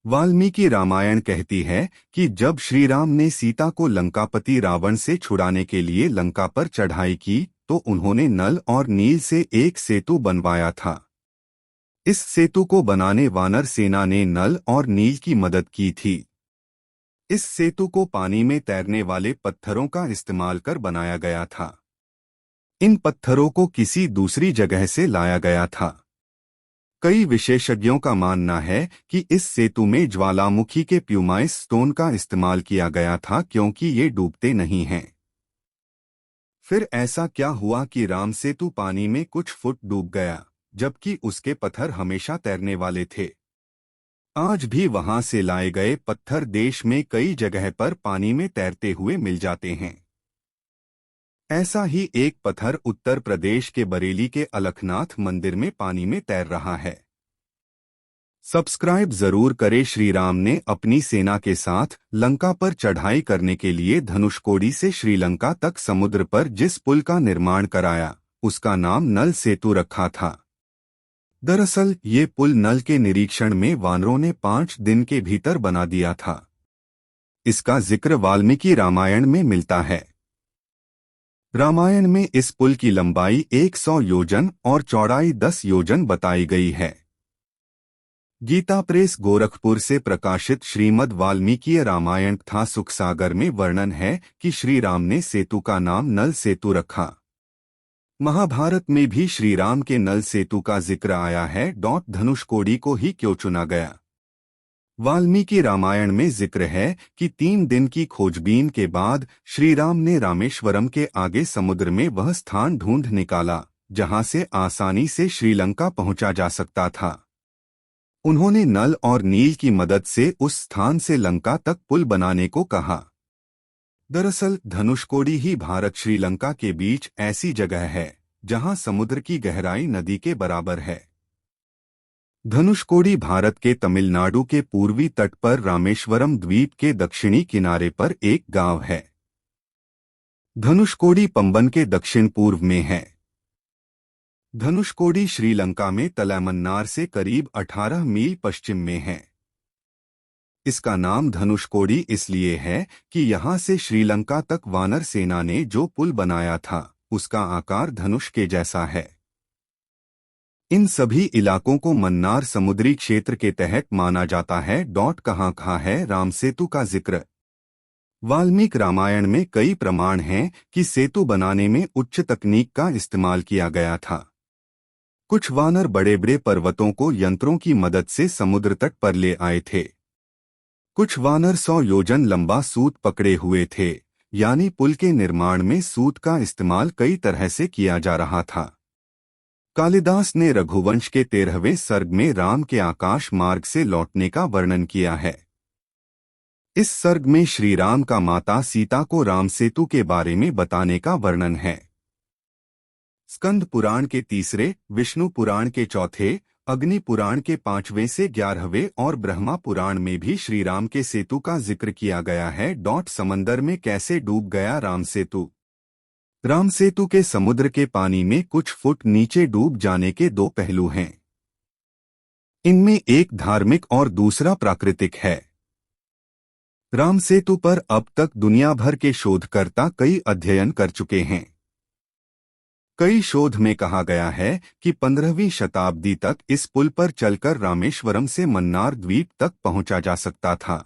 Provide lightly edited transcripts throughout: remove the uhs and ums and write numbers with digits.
वाल्मीकि रामायण कहती है कि जब श्री राम ने सीता को लंकापति रावण से छुड़ाने के लिए लंका पर चढ़ाई की तो उन्होंने नल और नील से एक सेतु बनवाया था। इस सेतु को बनाने वानर सेना ने नल और नील की मदद की थी। इस सेतु को पानी में तैरने वाले पत्थरों का इस्तेमाल कर बनाया गया था। इन पत्थरों को किसी दूसरी जगह से लाया गया था। कई विशेषज्ञों का मानना है कि इस सेतु में ज्वालामुखी के प्यूमाइस स्टोन का इस्तेमाल किया गया था क्योंकि ये डूबते नहीं हैं। फिर ऐसा क्या हुआ कि राम सेतु पानी में कुछ फुट डूब गया, जबकि उसके पत्थर हमेशा तैरने वाले थे? आज भी वहां से लाए गए पत्थर देश में कई जगह पर पानी में तैरते हुए मिल जाते हैं। ऐसा ही एक पत्थर उत्तर प्रदेश के बरेली के अलखनाथ मंदिर में पानी में तैर रहा है। सब्सक्राइब जरूर करें। श्री राम ने अपनी सेना के साथ लंका पर चढ़ाई करने के लिए धनुषकोडी से श्रीलंका तक समुद्र पर जिस पुल का निर्माण कराया उसका नाम नल सेतु रखा था। दरअसल ये पुल नल के निरीक्षण में वानरों ने 5 दिन के भीतर बना दिया था। इसका जिक्र वाल्मीकि रामायण में मिलता है। रामायण में इस पुल की लंबाई 100 योजन और चौड़ाई 10 योजन बताई गई है। गीता प्रेस गोरखपुर से प्रकाशित श्रीमद् वाल्मीकि रामायण तथा सुखसागर में वर्णन है कि श्री राम ने सेतु का नाम नल सेतु रखा। महाभारत में भी श्री राम के नल सेतु का जिक्र आया है। धनुषकोडी को ही क्यों चुना गया? वाल्मीकि रामायण में जिक्र है कि 3 दिन की खोजबीन के बाद श्री राम ने रामेश्वरम के आगे समुद्र में वह स्थान ढूंढ निकाला जहां से आसानी से श्रीलंका पहुंचा जा सकता था। उन्होंने नल और नील की मदद से उस स्थान से लंका तक पुल बनाने को कहा। दरअसल धनुषकोडी ही भारत श्रीलंका के बीच ऐसी जगह है जहां समुद्र की गहराई नदी के बराबर है। धनुषकोडी भारत के तमिलनाडु के पूर्वी तट पर रामेश्वरम द्वीप के दक्षिणी किनारे पर एक गांव है। धनुषकोडी पंबन के दक्षिण पूर्व में है। धनुषकोडी श्रीलंका में तलैमन्नार से करीब 18 मील पश्चिम में है। इसका नाम धनुषकोडी इसलिए है कि यहां से श्रीलंका तक वानर सेना ने जो पुल बनाया था उसका आकार धनुष के जैसा है। इन सभी इलाकों को मन्नार समुद्री क्षेत्र के तहत माना जाता है। कहाँ है राम सेतु का जिक्र? वाल्मीकि रामायण में कई प्रमाण हैं कि सेतु बनाने में उच्च तकनीक का इस्तेमाल किया गया था। कुछ वानर बड़े बड़े पर्वतों को यंत्रों की मदद से समुद्र तट पर ले आए थे। कुछ वानर 100 योजन लंबा सूत पकड़े हुए थे, यानी पुल के निर्माण में सूत का इस्तेमाल कई तरह से किया जा रहा था। कालिदास ने रघुवंश के 13वें सर्ग में राम के आकाश मार्ग से लौटने का वर्णन किया है। इस सर्ग में श्री राम का माता सीता को राम सेतु के बारे में बताने का वर्णन है। स्कंद पुराण के 3, विष्णु पुराण के 4, अग्नि पुराण के 5वें से 11वें और ब्रह्मा पुराण में भी श्री राम के सेतु का जिक्र किया गया है। समंदर में कैसे डूब गया राम सेतु? राम सेतु के समुद्र के पानी में कुछ फुट नीचे डूब जाने के 2 पहलू हैं। इनमें एक धार्मिक और दूसरा प्राकृतिक है। राम सेतु पर अब तक दुनिया भर के शोधकर्ता कई अध्ययन कर चुके हैं। कई शोध में कहा गया है कि 15वीं शताब्दी तक इस पुल पर चलकर रामेश्वरम से मन्नार द्वीप तक पहुंचा जा सकता था।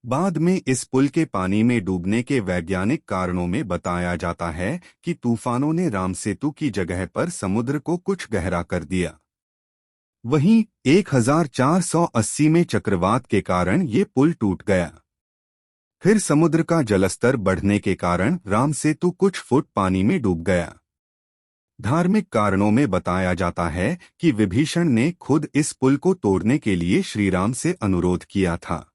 बाद में इस पुल के पानी में डूबने के वैज्ञानिक कारणों में बताया जाता है कि तूफानों ने राम सेतु की जगह पर समुद्र को कुछ गहरा कर दिया। वहीं 1480 में चक्रवात के कारण ये पुल टूट गया। फिर समुद्र का जलस्तर बढ़ने के कारण राम सेतु कुछ फुट पानी में डूब गया। धार्मिक कारणों में बताया जाता है कि विभीषण ने खुद इस पुल को तोड़ने के लिए श्रीराम से अनुरोध किया था।